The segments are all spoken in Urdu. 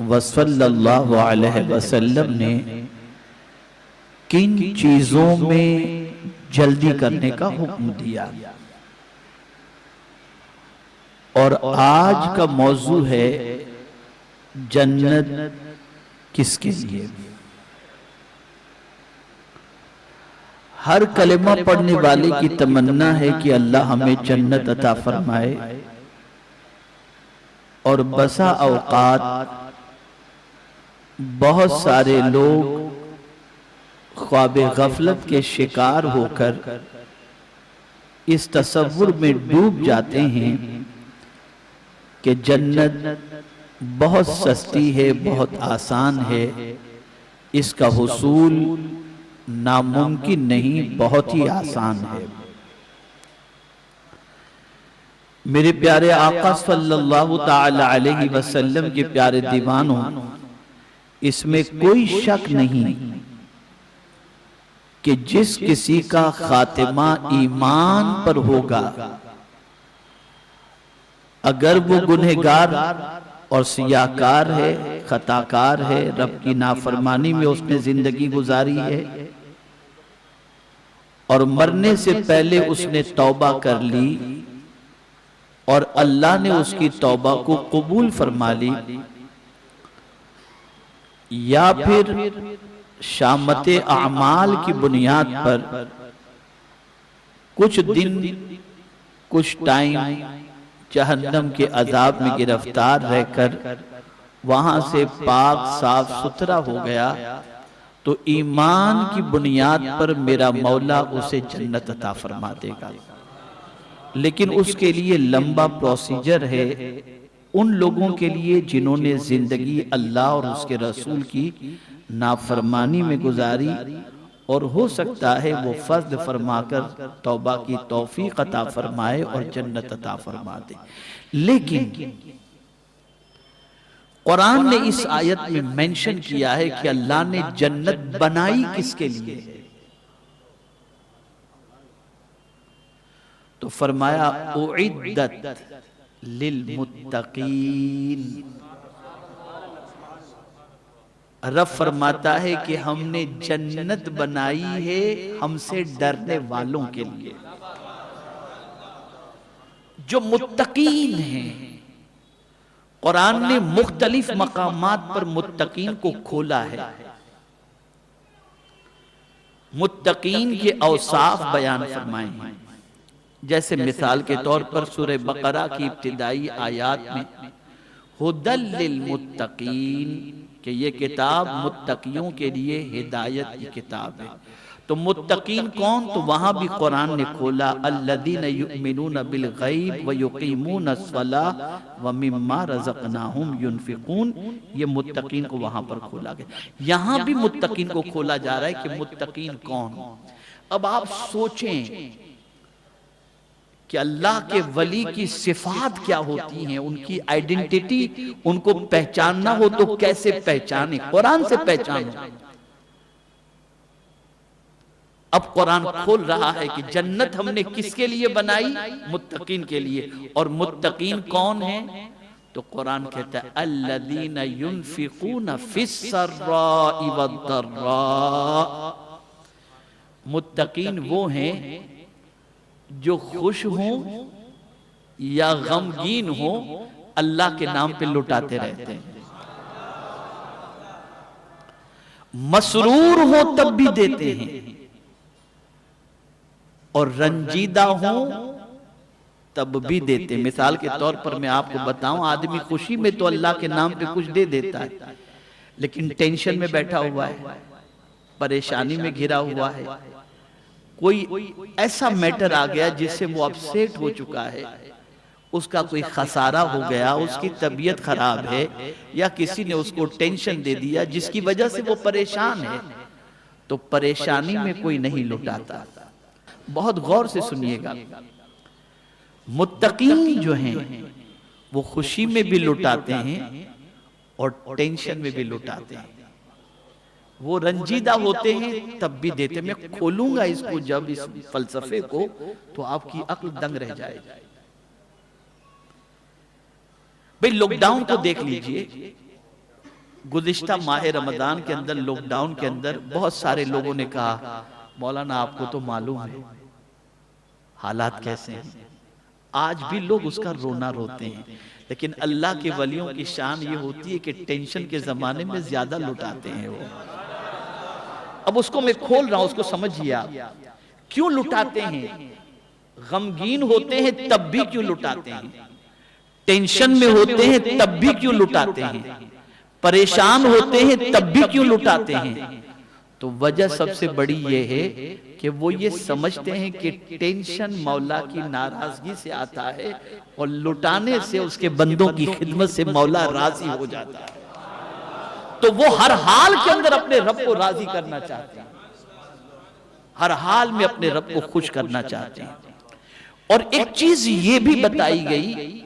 وصلی اللہ علیہ وسلم نے کن چیزوں میں جلدی کرنے کا حکم دیا، اور آج کا موضوع ہے جنت کس کے لیے۔ ہر کلمہ پڑھنے والے کی تمنا ہے کہ اللہ ہمیں جنت عطا فرمائے، اور بسا اوقات بہت سارے لوگ خواب غفلت کے شکار ہو کر اس تصور میں ڈوب جاتے ہیں کہ جنت بہت سستی ہے، بہت آسان ہے، اس کا حصول ناممکن نہیں، بہت ہی آسان ہے۔ میرے پیارے آقا صلی اللہ تعالی علیہ وسلم کے پیارے دیوانوں، اس میں کوئی شک نہیں کہ جس کسی کا خاتمہ ایمان پر ہوگا، اگر وہ گنہگار اور سیاہکار ہے، خطاکار ہے، رب کی نافرمانی میں اس نے زندگی گزاری ہے، اور مرنے سے پہلے اس نے توبہ کر لی اور اللہ نے اس کی توبہ کو قبول فرما لی، یا پھر شامت اعمال کی بنیاد پر کچھ دن کچھ ٹائم جہنم کے عذاب میں گرفتار رہ کر وہاں سے پاک صاف ستھرا ہو گیا، تو ایمان کی بنیاد پر میرا مولا اسے جنت عطا فرما دے گا۔ لیکن اس کے لیے لمبا پروسیجر ہے، ان لوگوں کے لیے جنہوں نے زندگی اللہ اور اس کے رسول کی نافرمانی میں گزاری، اور ہو سکتا ہے وہ فضل فرما کر توبہ کی توفیق عطا فرمائے اور جنت عطا فرما دے۔ لیکن قرآن نے اس آیت میں منشن کیا ہے کہ اللہ نے جنت بنائی کس کے لیے ہے، تو فرمایا اعدت للمتقین۔ رب فرماتا ہے کہ ہم نے جنت بنائی ہے ہم سے ڈرنے والوں کے لیے، جو متقین ہیں۔ قرآن نے مختلف مقامات پر متقین کو کھولا ہے، متقین کے اوصاف بیان فرمائے ہیں، جیسے مثال کے طور پر سورہ بقرہ کی ابتدائی آیات میں ہدی للمتقین، کہ یہ کتاب متقیوں کے لیے ہدایت کی کتاب ہے۔ تو متقین کون؟ تو وہاں بھی قرآن نے کھولا الذین یؤمنون بالغیب ویقیمون الصلاۃ ومما رزقناہم ینفقون، یہ متقین کو وہاں پر کھولا گیا۔ یہاں بھی متقین کو کھولا جا رہا ہے کہ متقین کون۔ اب آپ سوچیں کہ اللہ کے ولی کی صفات کیا ہوتی ہیں، ان کی آئیڈنٹیٹی، ان کو پہچاننا ہو تو کیسے پہچانے؟ قرآن سے پہچانو۔ اب قرآن کھول رہا ہے کہ جنت ہم نے کس کے لیے بنائی؟ متقین کے لیے۔ اور متقین کون ہیں؟ تو قرآن کہتا ہے الذین ينفقون فی السراء والضراء، متقین وہ ہیں جو خوش ہوں یا غمگین ہوں اللہ کے نام پہ لٹاتے رہتے ہیں، مسرور ہوں تب بھی دیتے ہیں، اور رنجیدہ ہوں تب بھی دیتے ہیں۔ مثال کے طور پر میں آپ کو بتاؤں، آدمی خوشی میں تو اللہ کے نام پہ کچھ دے دیتا ہے، لیکن ٹینشن میں بیٹھا ہوا ہے، پریشانی میں گھرا ہوا ہے، کوئی ایسا میٹر آ گیا جس سے وہ اپسیٹ ہو چکا ہے، اس کا کوئی خسارہ ہو گیا، اس کی طبیعت خراب ہے، یا کسی نے اس کو ٹینشن دے دیا جس کی وجہ سے وہ پریشان ہے، تو پریشانی میں کوئی نہیں لٹاتا۔ بہت غور سے سنیے گا، متقین جو ہیں وہ خوشی میں بھی لٹاتے ہیں اور ٹینشن میں بھی لٹاتے ہیں، وہ رنجیدہ ہوتے ہیں تب بھی دیتے ہیں۔ میں کھولوں گا اس کو جب اس فلسفے کو تو آپ کی عقل دنگ رہ جائے گی۔ بھئی لاک ڈاؤن کو دیکھ لیجئے، گزشتہ ماہ رمضان کے اندر لاک ڈاؤن کے اندر بہت سارے لوگوں نے کہا مولانا آپ کو تو معلوم ہے حالات کیسے ہیں، آج بھی لوگ اس کا رونا روتے ہیں، لیکن اللہ کے ولیوں کی شان یہ ہوتی ہے کہ ٹینشن کے زمانے میں زیادہ لٹاتے ہیں وہ۔ اب اس کو میں کھول رہا ہوں، اس کو سمجھیے آپ کیوں لٹاتے ہیں، غمگین ہوتے ہیں تب بھی کیوں لٹاتے ہیں، ٹینشن میں ہوتے ہیں تب بھی کیوں لٹاتے ہیں، پریشان ہوتے ہیں تب بھی کیوں لٹاتے ہیں؟ تو وجہ سب سے بڑی یہ ہے کہ وہ یہ سمجھتے ہیں کہ ٹینشن مولا کی ناراضگی سے آتا ہے اور لٹانے سے اس کے بندوں کی خدمت سے مولا راضی ہو جاتا ہے، تو وہ ہر حال کے اندر اپنے رب کو راضی کرنا چاہتے ہیں، ہر حال میں اپنے رب کو خوش کرنا چاہتے ہیں۔ اور ایک چیز یہ بھی بتائی گئی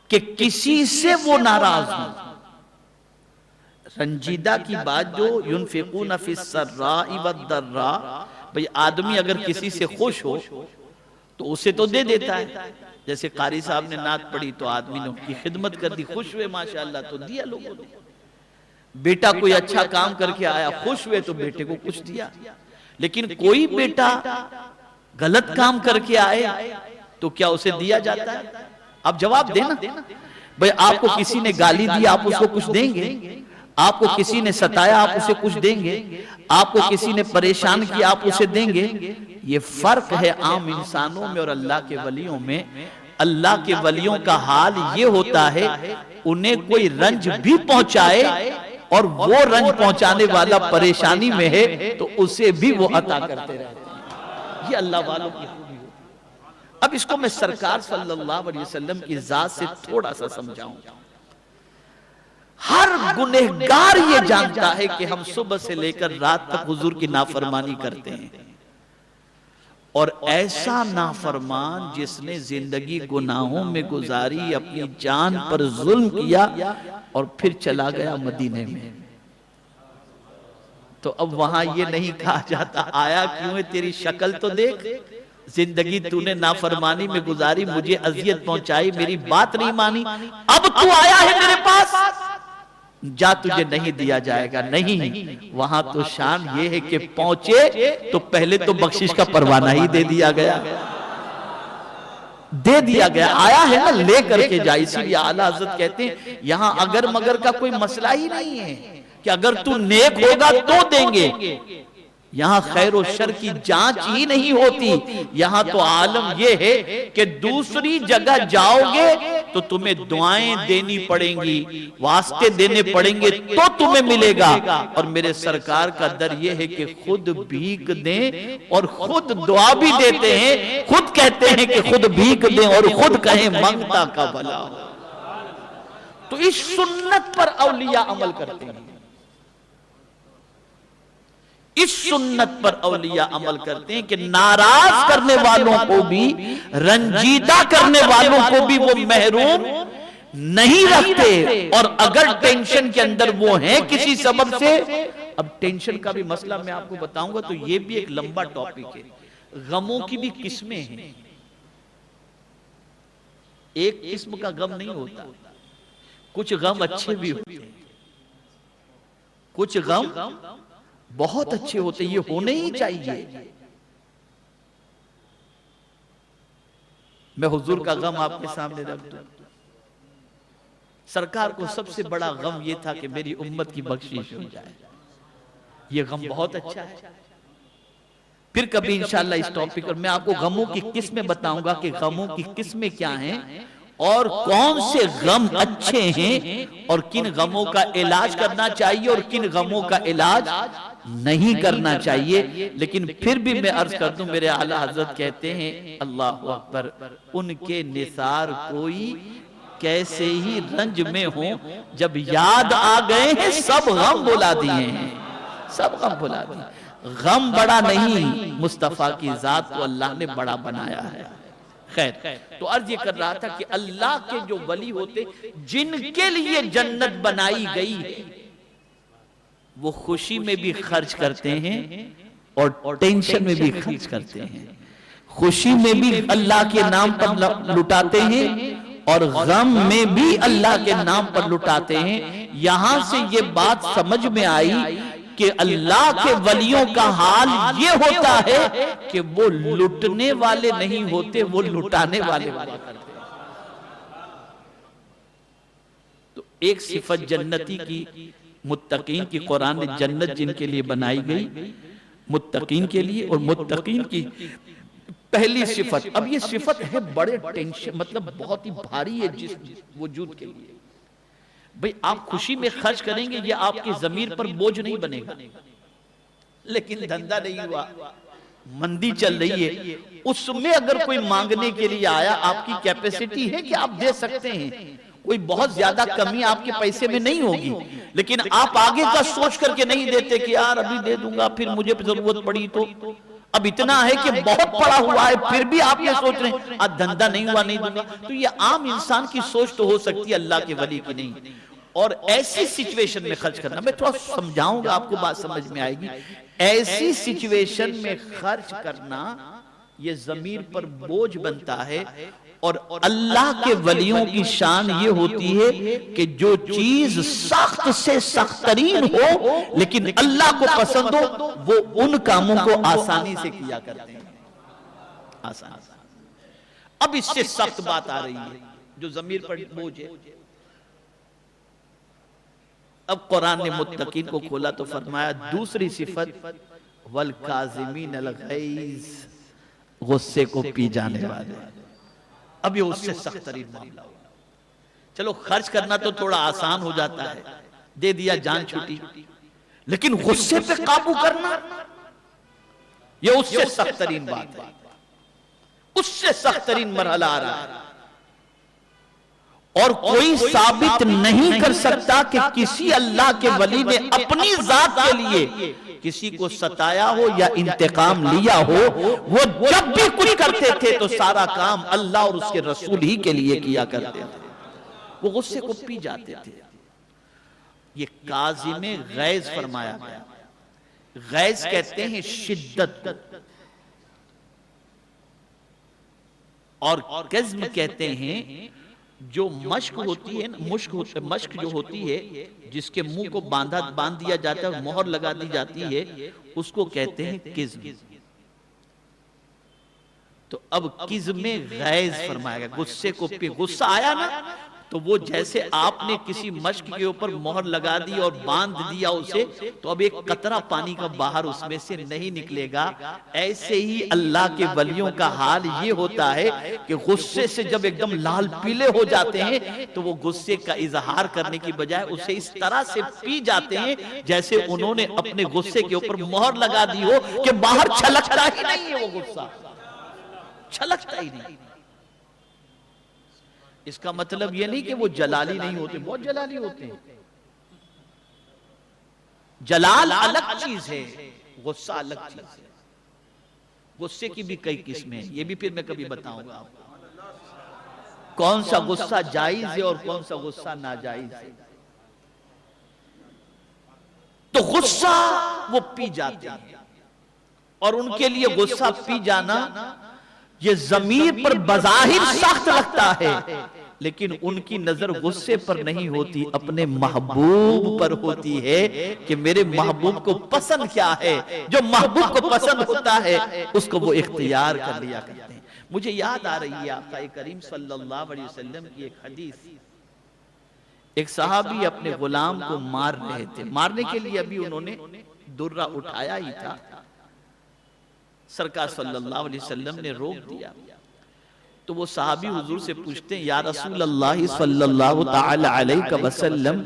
کہ کسی سے وہ ناراض ہوں، رنجیدہ کی بات جو ينفقون فی السراء والضراء، بھئی آدمی اگر کسی سے خوش ہو تو اسے تو دے دیتا ہے، جیسے قاری صاحب نے نعت پڑھی تو آدمی نے کی خدمت کر دی، خوش ہوئے ماشاءاللہ تو دیا لوگوں نے، بیٹا کوئی اچھا کام کر کے آیا خوش ہوئے تو بیٹے کو کچھ دیا، لیکن کوئی بیٹا غلط کام کر کے آئے تو کیا اسے دیا جاتا ہے؟ آپ جواب دینا، بھئی آپ کو کسی نے گالی دی آپ اس کو کچھ دیں گے، آپ کو کسی نے ستایا آپ اسے کچھ دیں گے، آپ کو کسی نے پریشان کیا آپ اسے دیں گے؟ یہ فرق ہے عام انسانوں میں اور اللہ کے ولیوں میں۔ اللہ کے ولیوں کا حال یہ ہوتا ہے انہیں کوئی رنج بھی پہنچائے اور وہ رنج پہنچانے والا پریشانی میں ہے تو اسے بھی وہ عطا کرتے رہتے ہیں، یہ اللہ والوں کی خوبی ہوتی ہے۔ اب اس کو میں سرکار صلی اللہ علیہ وسلم کی ذات سے تھوڑا سا سمجھاؤں۔ ہر گنہگار یہ جانتا ہے کہ ہم صبح سے لے کر رات تک حضور کی نافرمانی کرتے ہیں، اور ایسا نافرمان جس نے زندگی گناہوں میں گزاری، اپنی جان پر ظلم کیا اور پھر چلا گیا مدینے میں، تو اب وہاں یہ نہیں کہا جاتا آیا کیوں ہے تیری شکل تو دیکھ، زندگی تو نے نافرمانی میں گزاری، مجھے اذیت پہنچائی، میری بات نہیں مانی، اب تو آیا ہے میرے پاس جا تجھے نہیں دیا جائے گا، نہیں، وہاں تو شان یہ ہے کہ پہنچے تو پہلے تو بخشش کا پروانہ ہی دے دیا گیا، دے دیا گیا، آیا ہے نا لے کر کے جا۔ اسی لیے اعلیٰ حضرت کہتے ہیں یہاں اگر مگر کا کوئی مسئلہ ہی نہیں ہے کہ اگر تو نیک ہوگا تو دیں گے، یہاں خیر و شر کی جانچ ہی نہیں ہوتی، یہاں تو عالم یہ ہے کہ دوسری جگہ جاؤ گے تو تمہیں دعائیں دینی پڑیں گی، واسطے دینے پڑیں گے تو تمہیں ملے گا، اور میرے سرکار کا در یہ ہے کہ خود بھیک دیں اور خود دعا بھی دیتے ہیں، خود کہتے ہیں کہ خود بھیک دیں اور خود کہیں منگتا کا بھلا۔ تو اس سنت پر اولیاء عمل کرتے ہیں، اس سنت پر اولیاء عمل کرتے ہیں کہ ناراض کرنے والوں کو بھی، رنجیدہ کرنے والوں کو بھی وہ محروم نہیں رکھتے، اور اگر ٹینشن کے اندر وہ ہیں کسی سبب سے، اب ٹینشن کا بھی مسئلہ میں آپ کو بتاؤں گا تو یہ بھی ایک لمبا ٹاپک ہے، غموں کی بھی قسمیں ہیں، ایک قسم کا غم نہیں ہوتا، کچھ غم اچھے بھی ہوتے ہیں، کچھ غم بہت اچھے ہوتے، یہ ہونے ہی چاہیے۔ میں حضور کا غم آپ کے سامنے رکھ دوں، سرکار کو سب سے بڑا غم یہ تھا کہ میری امت کی بخشش ہو جائے، یہ غم بہت اچھا ہے۔ پھر کبھی انشاءاللہ اس ٹاپک پر میں آپ کو غموں کی قسمیں بتاؤں گا کہ غموں کی قسمیں کیا ہیں اور کون سے غم اچھے ہیں اور کن غموں کا علاج کرنا چاہیے اور کن غموں کا علاج نہیں کرنا چاہیے۔ لیکن پھر بھی میں عرض کر دوں، میرے اعلیٰ حضرت کہتے ہیں اللہ اکبر، ان کے نثار کوئی کیسے ہی رنج میں ہوں، جب یاد آ گئے ہیں سب غم بھلا دیے ہیں، سب غم بھلا دیے۔ غم بڑا نہیں، مصطفیٰ کی ذات کو اللہ نے بڑا بنایا ہے۔ خیر، تو عرض یہ کر رہا تھا کہ اللہ کے جو ولی ہوتے جن کے لیے جنت بنائی گئی ہے، وہ خوشی میں بھی خرچ کرتے ہیں اور ٹینشن میں بھی خرچ کرتے ہیں، خوشی میں بھی اللہ کے نام پر لٹاتے ہیں اور غم میں بھی اللہ کے نام پر لٹاتے ہیں۔ یہاں سے یہ بات سمجھ میں آئی کہ اللہ کے ولیوں کا حال یہ ہوتا ہے کہ وہ لٹنے والے نہیں ہوتے، وہ لٹانے والے ہوا کرتے ہیں۔ تو ایک صفت جنتی کی، متقین کی، قرآن نے جنت جن کے لیے بنائی گئی متقین کے لیے، اور متقین کی پہلی صفت، اب یہ صفت ہے بڑے ٹینشن، مطلب بہت ہی بھاری ہے جس وجود کے لیے۔ بھئی آپ خوشی میں خرچ کریں گے، یہ آپ کی ضمیر پر بوجھ نہیں بنے گا، لیکن دھندہ نہیں ہوا، مندی چل رہی ہے، اس میں اگر کوئی مانگنے کے لیے آیا، آپ کی کیپیسٹی ہے کہ آپ دے سکتے ہیں، کوئی بہت زیادہ کمی آپ کے پیسے میں نہیں ہوگی، لیکن آپ آگے کا سوچ کر کے نہیں دیتے کہ یار ابھی دے دوں گا، پھر مجھے ضرورت پڑی تو، اب اتنا ہے کہ بہت پڑا ہوا ہے، پھر بھی آپ یہ سوچ رہے ہیں آج دھندہ نہیں ہوا نہیں دوں گا۔ تو یہ عام انسان کی سوچ تو ہو سکتی ہے، اللہ کے ولی کی نہیں۔ اور ایسی سچویشن میں خرچ کرنا، میں تھوڑا سمجھاؤں گا، آپ کو بات سمجھ میں آئے گی۔ ایسی سچویشن میں خرچ کرنا یہ ضمیر پر بوجھ بنتا ہے، اور اللہ کے ولیوں کی شان یہ ہوتی ہے کہ جو چیز سخت سے سخت ترین ہو لیکن اللہ کو پسند ہو، وہ ان کاموں کو آسانی سے کیا کرتے ہیں، آسانی سے۔ اب اس سے سخت بات آ رہی ہے جو ضمیر پر بوجھ ہے۔ اب قرآن نے متقین کو کھولا تو فرمایا دوسری صفت، وَالْكَاظِمِينَ الْغَيْظَ، غصے کو پی جانے والے۔ اب یہ اس سے سخت ترین معاملہ ہوگا۔ چلو خرچ کرنا تو تھوڑا آسان ہو جاتا ہے، دے دیا جان چھوٹی، لیکن غصے پہ قابو کرنا یہ اس سے سخت ترین بات ہے، اس سے سخت ترین مرحلہ آ رہا ہے۔ اور کوئی ثابت نہیں کر سکتا کہ کسی اللہ کے ولی نے اپنی ذات کے لیے کسی کو ستایا ہو یا انتقام لیا ہو۔ وہ جب بھی کچھ کرتے تھے تو سارا کام اللہ اور اس کے رسول ہی کے لیے کیا کرتے تھے، وہ غصے کو پی جاتے تھے۔ یہ کاظم غیظ فرمایا گیا۔ غیظ کہتے ہیں شدت، اور کظم کہتے ہیں جو مشک ہوتی ہے، مشک جو ہوتی ہے جس کے منہ کو باندھ دیا جاتا ہے، مہر لگا دی جاتی ہے، اس کو کہتے ہیں کظم۔ تو اب کظم غیظ فرمایا گیا، غصے کو پی، غصہ آیا نا تو وہ جیسے آپ نے کسی مشک کے اوپر مہر لگا دی اور باندھ دیا اسے، تو اب ایک قطرہ پانی کا باہر اس میں سے نہیں نکلے گا۔ ایسے ہی اللہ کے ولیوں کا حال یہ ہوتا ہے کہ غصے سے جب ایک دم لال پیلے ہو جاتے ہیں تو وہ غصے کا اظہار کرنے کی بجائے اسے اس طرح سے پی جاتے ہیں جیسے انہوں نے اپنے غصے کے اوپر مہر لگا دی ہو کہ باہر چھلکتا ہی نہیں ہے، وہ غصہ چھلکتا ہی نہیں۔ اس کا مطلب یہ نہیں کہ وہ جلالی نہیں ہوتے، بہت جلالی ہوتے ہیں۔ جلال الگ چیز ہے، غصہ الگ چیز ہے۔ غصے کی بھی کئی قسمیں ہیں، یہ بھی پھر میں کبھی بتاؤں گا آپ کو، کون سا غصہ جائز ہے اور کون سا غصہ ناجائز ہے۔ تو غصہ وہ پی جاتے ہیں، اور ان کے لیے غصہ پی جانا یہ ضمیر پر بظاہر سخت لگتا ہے، لیکن ان کی نظر غصے پر نہیں ہوتی، اپنے محبوب پر ہوتی ہے کہ میرے محبوب کو پسند کیا ہے۔ جو محبوب کو پسند ہوتا ہے اس کو وہ اختیار کر لیا کرتے ہیں۔ مجھے یاد آ رہی ہے آقا کریم صلی اللہ علیہ وسلم کی ایک حدیث۔ ایک صحابی اپنے غلام کو مار رہے تھے، مارنے کے لیے ابھی انہوں نے درہ اٹھایا ہی تھا، سرکار صلی اللہ علیہ وسلم نے روک دیا۔ تو وہ صحابی حضور سے پوچھتے ہیں یا رسول اللہ صلی اللہ تعالی علیہ وسلم،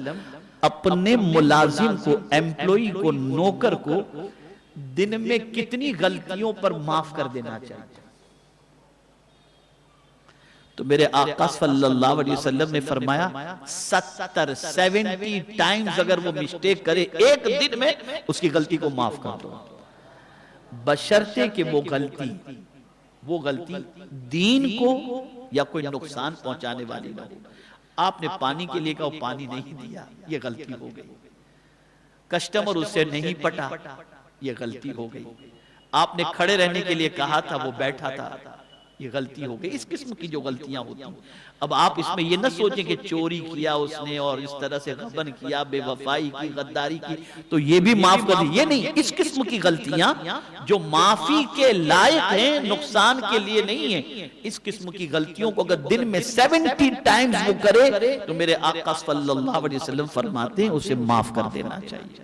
اپنے ملازم کو، ایمپلوئی کو، نوکر کو دن میں کتنی غلطیوں پر معاف کر دینا چاہیے؟ تو میرے آقا صلی اللہ علیہ وسلم نے فرمایا 70 ٹائمز اگر وہ مسٹیک کرے ایک دن میں اس کی غلطی کو معاف کر دو، بشرطے کہ وہ غلطی دین کو یا کوئی نقصان پہنچانے والی نہ ہو۔ آپ نے پانی کے لیے کہا وہ پانی نہیں دیا، یہ غلطی ہو گئی۔ کسٹمر اس سے نہیں پٹا، یہ غلطی ہو گئی۔ آپ نے کھڑے رہنے کے لیے کہا تھا، وہ بیٹھا تھا، یہ غلطی ہو گئی. اس قسم کی جو غلطیاں ہوتی ہیں، اب آپ اس میں یہ نہ سوچیں کہ چوری کیا اس نے اور اس طرح سے غبن کیا، بے وفائی کی، غداری کی تو یہ بھی معاف کر دی. یہ نہیں، اس قسم کی غلطیاں جو معافی کے لائق ہیں، نقصان کے لیے نہیں ہیں، اس قسم کی غلطیوں کو اگر دن میں 70 ٹائمز وہ کرے تو میرے آقا صلی اللہ علیہ وسلم فرماتے ہیں اسے معاف کر دینا چاہیے.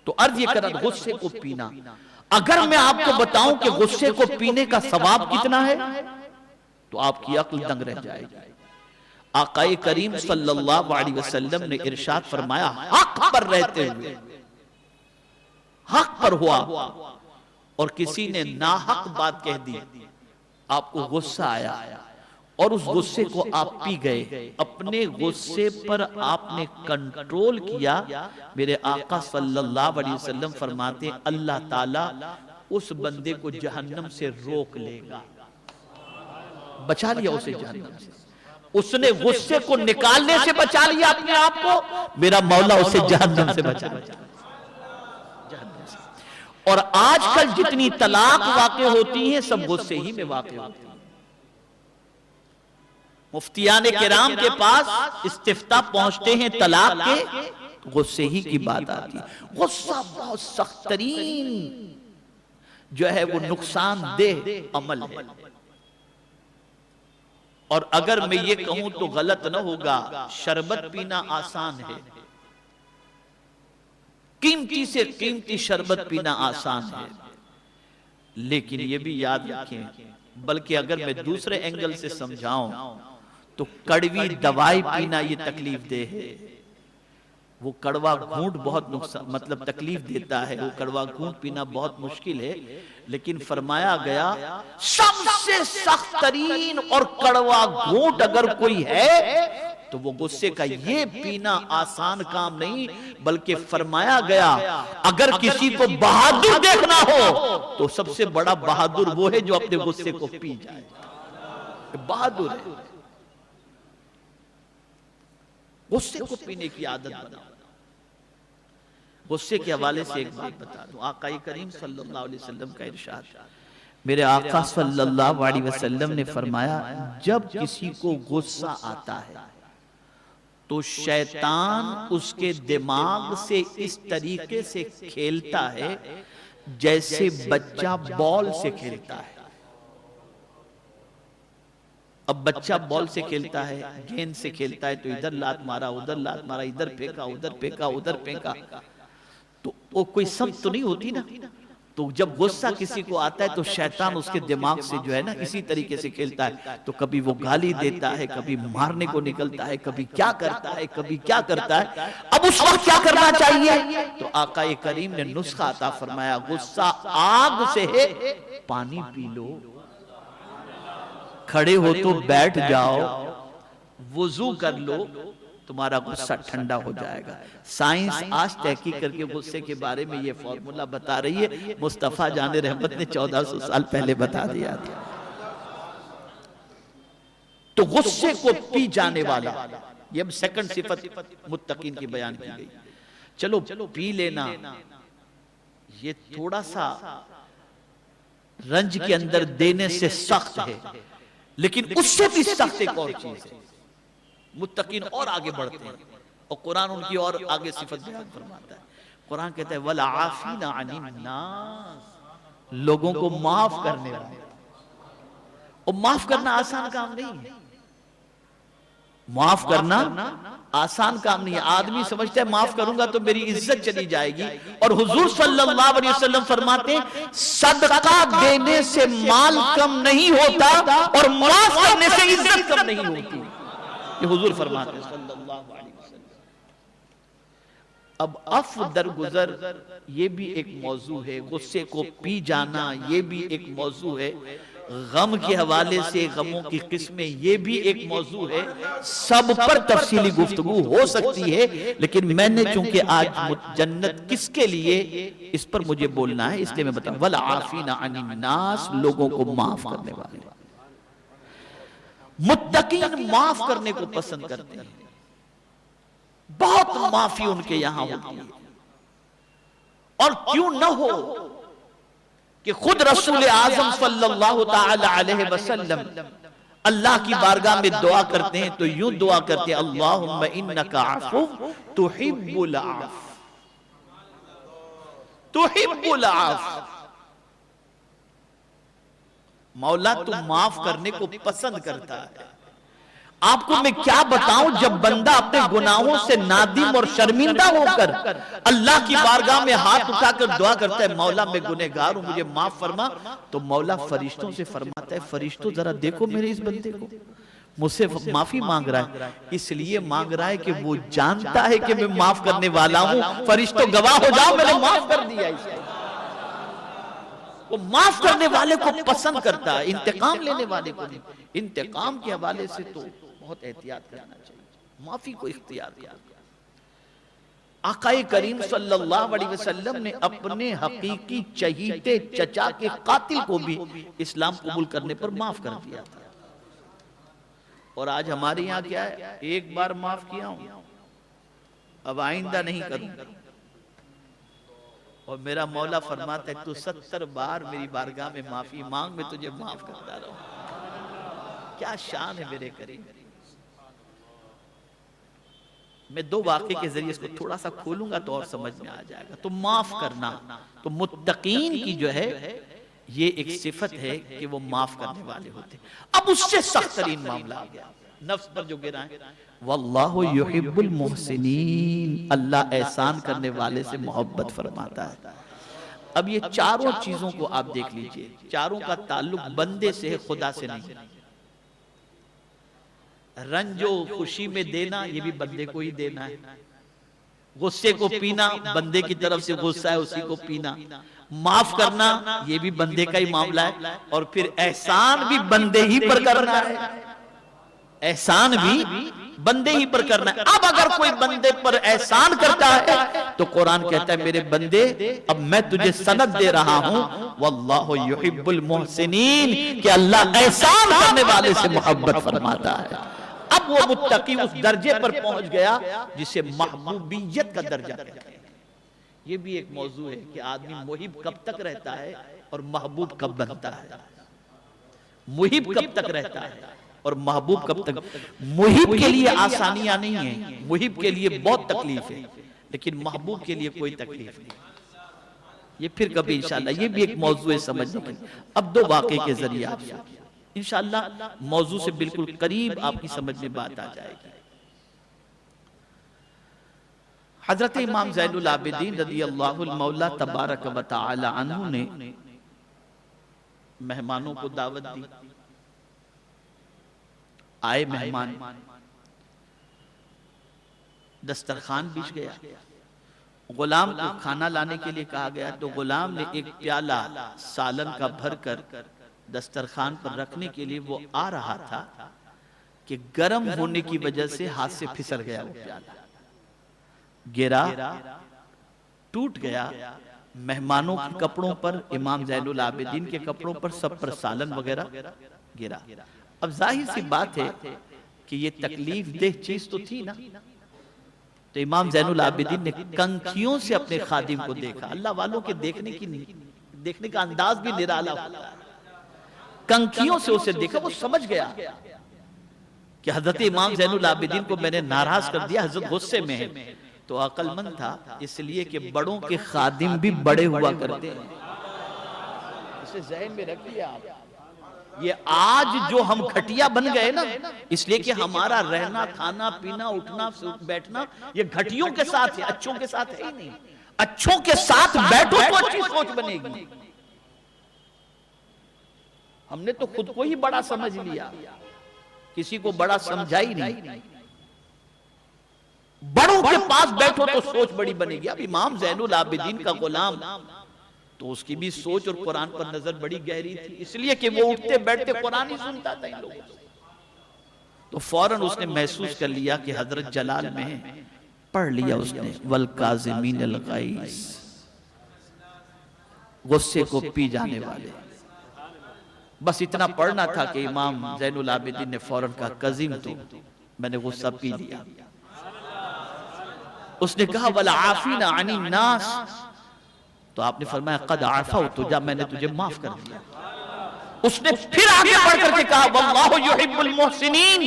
تو عرض یہ کرا غصے کو پینا. اگر میں آپ کو بتاؤں کہ غصے کو پینے کا ثواب کتنا ہے تو آپ کی عقل دنگ رہ جائے گی. آقا کریم صلی اللہ علیہ وسلم نے ارشاد فرمایا، حق پر رہتے ہوئے، حق پر ہوا اور کسی نے ناحق بات کہہ دی، آپ کو غصہ آیا اور اس غصے کو آپ پی گئے، اپنے غصے پر آپ نے کنٹرول کیا، میرے آقا صلی اللہ علیہ وسلم فرماتے ہیں اللہ تعالیٰ اس بندے کو جہنم سے روک لے گا. بچا لیا اسے جہنم سے. اس نے غصے کو نکالنے سے بچا لیا اپنے آپ کو، میرا مولا اسے جہنم سے بچا لیا. اور آج کل جتنی طلاق واقع ہوتی ہیں سب غصے ہی میں واقع ہوتی ہیں. مفتیان کرام کے پاس استفتاء پہنچتے ہیں طلاق کے، غصے ہی کی بات آتی ہے. غصہ بہت سخت ترین جو ہے وہ نقصان دہ عمل ہے. اور اگر میں یہ کہوں تو غلط نہ ہوگا، شربت پینا آسان ہے، قیمتی سے قیمتی شربت پینا آسان ہے، لیکن یہ بھی یاد رکھیں، بلکہ اگر میں دوسرے اینگل سے سمجھاؤں تو کڑوی دوائی پینا یہ تکلیف دہ ہے. وہ کڑوا گھونٹ بہت مطلب تکلیف دیتا ہے، وہ کڑوا گھونٹ پینا بہت مشکل ہے، لیکن فرمایا گیا سب سے سخت ترین اور کڑوا گھونٹ اگر کوئی ہے تو وہ غصے کا. یہ پینا آسان کام نہیں، بلکہ فرمایا گیا اگر کسی کو بہادر دیکھنا ہو تو سب سے بڑا بہادر وہ ہے جو اپنے غصے کو پی جائے. بہادر ہے. غصے کو پینے کی عادت بناؤ. غصے کے حوالے سے ایک بات بتا دوں، آقا کریم صلی اللہ علیہ وسلم کا ارشاد، میرے آقا صلی اللہ علیہ وسلم نے فرمایا جب کسی کو غصہ آتا ہے تو شیطان اس کے دماغ سے اس طریقے سے کھیلتا ہے جیسے بچہ بال سے کھیلتا ہے. اب بچہ بال سے کھیلتا ہے، گیند سے کھیلتا ہے تو ادھر لات مارا، ادھر لات مارا، ادھر پھینکا، ادھر پھینکا، ادھر پھینکا، تو وہ کوئی سمت تو نہیں ہوتی نا. تو جب غصہ کسی کو آتا ہے تو شیطان اس کے دماغ سے جو ہے نا اسی طریقے سے کھیلتا ہے. تو کبھی وہ گالی دیتا ہے، کبھی مارنے کو نکلتا ہے، کبھی کیا کرتا ہے، کبھی کیا کرتا ہے. اب اس وقت کیا کرنا چاہیے؟ تو آقا کریم نے نسخہ عطا فرمایا، غصہ آگ سے ہے، پانی پی لو، کھڑے ہو تو بیٹھ جاؤ، وضو کر لو، تمہارا غصہ ٹھنڈا ہو جائے گا. سائنس آج تحقیق کر کے غصے کے بارے میں یہ فارمولا بتا رہی ہے، مصطفیٰ جان رحمت نے 1400 سال پہلے بتا دیا تھا. تو غصے کو پی جانے والا، یہ اب سیکنڈ صفت متقین کی بیان کی گئی. چلو پی لینا یہ تھوڑا سا رنج کے اندر دینے سے سخت ہے، لیکن اس سے بھی سخت ایک اور چیز ہے. متقین اور آگے بڑھتے ہیں اور قرآن ان کی اور آگے صفت بیان فرماتا ہے. قرآن کہتا ہے وَالْعَافِينَ عَنِ النَّاسِ، لوگوں کو معاف کرنے والے. اور معاف کرنا آسان کام نہیں ہے. معاف کرنا آسان کام نہیں ہے. آدمی سمجھتا ہے معاف کروں گا تو میری عزت چلی جائے گی، اور حضور صلی اللہ علیہ وسلم فرماتے ہیں صدقہ دینے سے مال کم نہیں ہوتا اور معاف کرنے سے عزت کم نہیں ہوتی. یہ حضور فرماتے ہیں صلی اللہ علیہ وسلم. اب عفو درگزر یہ بھی ایک موضوع ہے، غصے کو پی جانا یہ بھی ایک موضوع ہے، غم کے حوالے سے غموں کی قسمیں یہ بھی ایک موضوع ہے. سب پر تفصیلی گفتگو ہو سکتی ہے، لیکن میں نے چونکہ آج جنت کس کے لیے اس پر مجھے بولنا ہے، اس لیے میں بتاؤں وَالْعَافِينَ عَنِ النَّاسِ، لوگوں کو معاف کرنے والے. متقین معاف کرنے کو پسند کرتے ہیں، بہت معافی ان کے یہاں ہوتی ہے. اور کیوں نہ ہو، کہ خود رسول اعظم صلی اللہ تعالی علیہ وسلم اللہ کی بارگاہ میں دعا کرتے ہیں تو یوں دعا کرتے ہیں اللہم انکا عفو تحب العفو تحب العفو، مولا تو معاف کرنے کو پسند کرتا ہے۔ آپ کو میں کیا بتاؤں، جب بندہ اپنے گناہوں سے نادم اور شرمندہ ہو کر اللہ کی بارگاہ میں ہاتھ اٹھا کر دعا کرتا ہے مولا میں گنہگار ہوں مجھے معاف فرما، تو مولا فرشتوں سے فرماتا ہے فرشتوں ذرا دیکھو میرے اس بندے کو، مجھ سے معافی مانگ رہا ہے، اس لیے مانگ رہا ہے کہ وہ جانتا ہے کہ میں معاف کرنے والا ہوں، فرشتوں گواہ ہو جاؤ میں نے معاف کر دیا اسے۔ وہ معاف کرنے والے کو پسند کرتا ہے، انتقام لینے والے کو نہیں۔ انتقام کے حوالے سے تو بہت احتیاط کرنا چاہیے، معافی کو اختیار کیا۔ آقا کریم صلی اللہ علیہ وسلم نے اپنے حقیقی چہیتے چچا کے قاتل کو بھی اسلام قبول کرنے پر معاف کر دیا تھا۔ اور آج ہمارے یہاں کیا ہے، ایک بار معاف کیا ہوں اب آئندہ نہیں کروں، اور میرا مولا فرماتا ہے تو 70 بار میری بارگاہ میں معافی مانگ میں تجھے معاف کرتا رہوں۔ کیا شان ہے میرے کریم۔ میں دو واقعے کے ذریعے اس کو تھوڑا سا کھولوں گا تو اور سمجھ میں آ جائے گا۔ تو معاف کرنا تو متقین کی جو ہے یہ ایک صفت ہے کہ وہ معاف کرنے والے ہوتے ہیں۔ اب اس سے سخت ترین معاملہ آ گیا نفس پر جو گرا ہے، واللہ یحب المحسنین، اللہ احسان کرنے والے سے محبت فرماتا ہے۔ اب یہ چاروں چیزوں کو آپ دیکھ لیجئے، چاروں کا تعلق بندے سے ہے، خدا سے نہیں۔ رنج و خوشی میں دینا یہ بھی بندے کو ہی دینا ہے، غصے کو پینا بندے کی طرف سے غصہ ہے اسی کو پینا، معاف کرنا یہ بھی بندے کا ہی معاملہ ہے، اور پھر احسان بھی بندے ہی پر کرنا ہے، احسان بھی بندے ہی پر کرنا ہے۔ اب اگر کوئی بندے پر احسان کرتا ہے تو قرآن کہتا ہے میرے بندے اب میں تجھے سند دے رہا ہوں واللہ یحب المحسنین، کہ اللہ احسان کرنے والے سے محبت فرماتا ہے۔ اب وہ متقی اس درجے پر پہنچ گیا جسے محبوبیت کا درجہ کہتے ہیں۔ یہ بھی ایک موضوع ہے کہ آدمی محب کب تک رہتا ہے اور محبوب کب بنتا ہے، محب کب تک رہتا ہے اور محبوب کب تک۔ محب کے لیے آسانیاں نہیں ہیں، محب کے لیے بہت تکلیف ہے، لیکن محبوب کے لیے کوئی تکلیف نہیں۔ یہ پھر کبھی انشاءاللہ یہ بھی ایک موضوع ہے سمجھنے کے۔ اب دو واقعے کے ذریعے آپ سے انشاءاللہ موضوع سے بالکل قریب آپ کی سمجھ میں بات آ جائے گی۔ حضرت امام زین العابدین رضی اللہ المولا تبارک و تعالی عنہ نے مہمانوں کو دعوت دی، آئے مہمان، دسترخوان بچھ گیا، غلام کو کھانا لانے کے لیے کہا گیا تو غلام نے ایک پیالہ سالن کا بھر کر دسترخوان پر رکھنے کے لیے وہ آ رہا تھا کہ گرم ہونے کی وجہ سے ہاتھ سے پھسل گیا، وہ پیالہ گرا، ٹوٹ گیا، مہمانوں کے کپڑوں پر، امام زین العابدین کے کپڑوں پر، سب پر سالن وغیرہ گرا۔ اب ظاہر سی بات ہے کہ یہ تکلیف دہ چیز تو تھی نا، تو امام زین العابدین نے کنکھیوں سے اپنے خادم کو دیکھا۔ اللہ والوں کے دیکھنے کا انداز بھی نرالا ہوتا ہے، کنکھیوں سے اسے دیکھا، وہ سمجھ گیا کہ حضرت امام زین العابدین کو میں نے ناراض کر دیا، حضرت غصے میں ہے۔ تو عقل مند تھا، اس لیے کہ بڑوں کے خادم بھی بڑے ہوا کرتے ہیں، اسے ذہن میں رکھیے آپ۔ یہ آج جو ہم گھٹیا بن گئے نا، اس لیے کہ ہمارا رہنا کھانا پینا اٹھنا بیٹھنا یہ گھٹیوں کے ساتھ ہے، اچھوں کے ساتھ ہے ہی نہیں۔ اچھوں کے ساتھ بیٹھو تو اچھی سوچ بنے گی۔ ہم نے تو خود کو ہی بڑا سمجھ لیا، کسی کو بڑا سمجھا ہی نہیں۔ بڑوں کے پاس بیٹھو تو سوچ بڑی بنے گی۔ اب امام زین العابدین کا غلام تو اس کی بھی سوچ اور قرآن پر نظر بڑی گہری تھی، اس لیے کہ وہ اٹھتے بیٹھتے قرآن ہی سنتا تھا ان لوگوں سے۔ تو فوراً اس نے محسوس کر لیا کہ حضرت جلال میں ہے، پڑھ لیا اس نے والکاظمین الغیظ، غصے کو پی جانے والے۔ بس اتنا پڑھنا تھا کہ امام زین العابدین نے فوراً کہا کظیم تو میں نے غصہ پی لیا۔ اس نے کہا والعافین عن الناس، تو آپ نے فرمایا قد عفوت، جا میں نے تجھے معاف کر دیا۔ اس نے پھر آگے بڑھ کر کے کہا واللہ یحب المحسنین،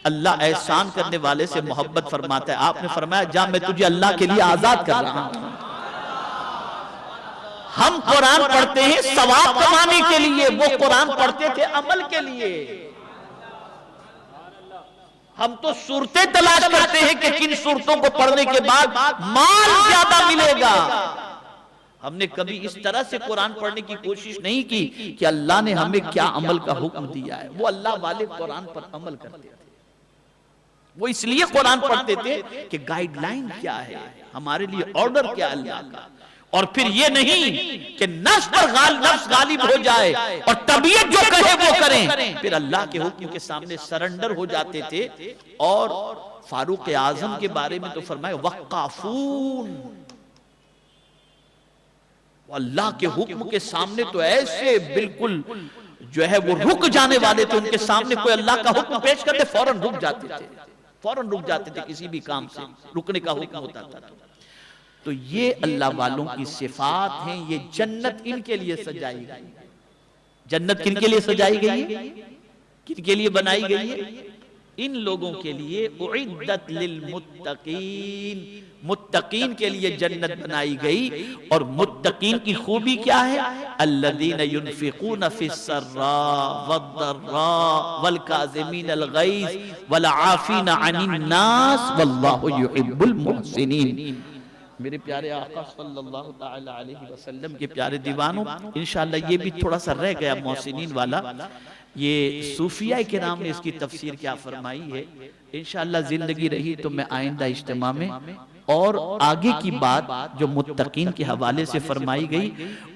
اللہ احسان کرنے والے سے محبت فرماتا ہے۔ آپ نے فرمایا جا میں تجھے اللہ کے لیے آزاد کر رہا ہوں۔ ہم قرآن پڑھتے ہیں ثواب کمانے کے لیے، وہ قرآن پڑھتے تھے عمل کے لیے۔ ہم تو صورتیں تلاش کرتے ہیں کہ کن صورتوں کو پڑھنے کے بعد مال زیادہ ملے گا۔ ہم نے کبھی اس طرح سے قرآن پڑھنے کی کوشش نہیں کی کہ اللہ نے ہمیں کیا عمل کا حکم دیا ہے۔ وہ اللہ والے قرآن پر عمل کرتے تھے، وہ اس لیے قرآن پڑھتے تھے کہ گائیڈ لائن کیا ہے ہمارے لیے، آرڈر کیا اللہ کا۔ اور پھر یہ نہیں کہ نفس پر نفس غالب ہو جائے اور طبیعت جو کہے وہ کریں، پھر اللہ کے حکم کے سامنے سرنڈر ہو جاتے تھے۔ اور فاروق اعظم کے بارے میں تو فرمائے وقافون، اللہ کے حکم کے سامنے تو ایسے بالکل جو ہے وہ رک جانے والے تھے، ان کے سامنے کوئی اللہ کا حکم پیش کرتے فوراً رک جاتے تھے، فوراً رک جاتے تھے، کسی بھی کام سے رکنے کا حکم ہوتا تھا۔ تو یہ اللہ والوں کی صفات ہیں، یہ جنت ان کے لیے سجائی گئی۔ جنت کن کے لیے سجائی گئی ہے؟ کن کے لیے بنائی گئی ہے؟ ان لوگوں کے لیے اعدت للمتقین، متقین کے لیے جنت بنائی گئی۔ اور متقین کی خوبی کیا ہے؟ الذین ينفقون فی السراء والضراء والکاظمین الغیظ والعافین عن الناس واللہ يحب المحسنین۔ میرے پیارے آقا صلی اللہ تعالی علیہ وسلم کے پیارے دیوانوں، انشاءاللہ یہ بھی تھوڑا سا رہ گیا محسنین والا۔ یہ صوفیہ کرام نے اس کی تفسیر کیا فرمائی ہے، انشاءاللہ زندگی رہی تو میں آئندہ اجتماع میں اور آگے کی بات جو متقین کے حوالے سے فرمائی گئی،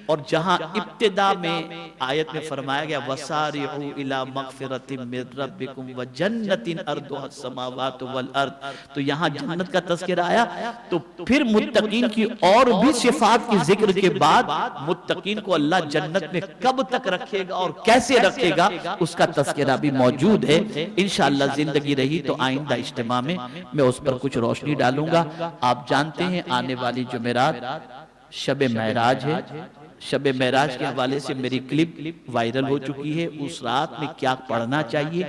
اور جہاں ابتدا میں آیت میں فرمایا گیا وَسَارِعُوا إِلَى مَغْفِرَةٍ مِّن رَبِّكُمْ وَجَنَّةٍ أَرْضُهَا السَّمَاوَاتُ وَالْأَرْضُ، تو یہاں جنت کا تذکرہ آیا۔ تو پھر متقین کی اور بھی صفات کی ذکر کے بعد متقین کو اللہ جنت میں کب تک رکھے گا اور کیسے رکھے گا اس کا تذکرہ بھی موجود ہے۔ انشاءاللہ زندگی رہی تو آئندہ اجتماع میں اس پر کچھ روشنی ڈالوں گا۔ آپ جانتے ہیں آنے والی جمعرات شب معراج ہے۔ شب معراج کے حوالے سے میری کلپ وائرل ہو چکی ہے، اس رات میں کیا پڑھنا چاہیے۔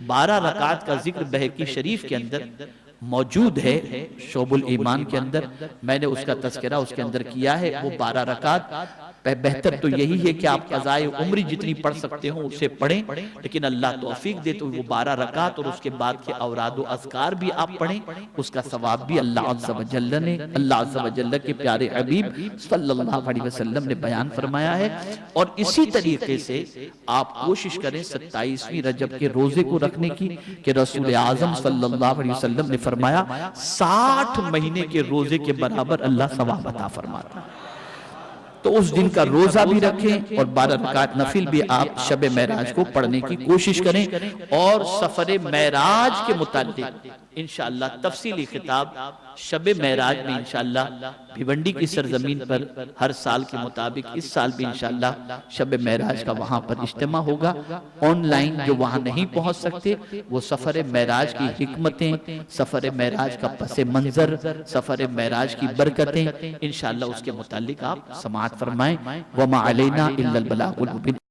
12 رکعت کا ذکر بہقی شریف کے اندر موجود ہے، شعب الایمان کے اندر میں نے اس کا تذکرہ اس کے اندر کیا ہے۔ وہ 12 رکعت بہتر تو یہی ہے کہ آپ قضائے عمری جتنی پڑھ سکتے ہوں اسے پڑھیں، لیکن اللہ توفیق دے تو وہ 12 رکعت اور اس کے بعد کے اوراد و اذکار بھی آپ پڑھیں، اس کا ثواب بھی اللہ عز و جل نے، اللہ عز و جل کے پیارے حبیب صلی اللہ علیہ وسلم نے بیان فرمایا ہے۔ اور اسی طریقے سے آپ کوشش کریں 27ویں رجب کے روزے کو رکھنے کی، کہ رسول اعظم صلی اللہ علیہ وسلم نے فرمایا 60 مہینے کے روزے کے برابر اللہ ثواب عطا فرماتا ہے۔ تو اس دن کا روزہ بھی رکھیں اور 12 رکعت نفل بھی آپ شب معراج کو پڑھنے کی کوشش کریں۔ اور سفر معراج کے متعلق انشاءاللہ تفصیلی خطاب شب معراج میں انشاءاللہ بھیونڈی کی سرزمین پر ہر سال کے مطابق اس سال بھی انشاءاللہ شب معراج کا وہاں پر اجتماع ہوگا۔ آن لائن جو وہاں نہیں پہنچ سکتے وہ سفر معراج کی حکمتیں، سفر معراج کا پس منظر، سفر معراج کی برکتیں انشاءاللہ اس کے متعلق آپ سماعت فرمائیں۔ وَمَا عَلَيْنَا إِلَّا الْبَلَاغُ الْمُبِينُ۔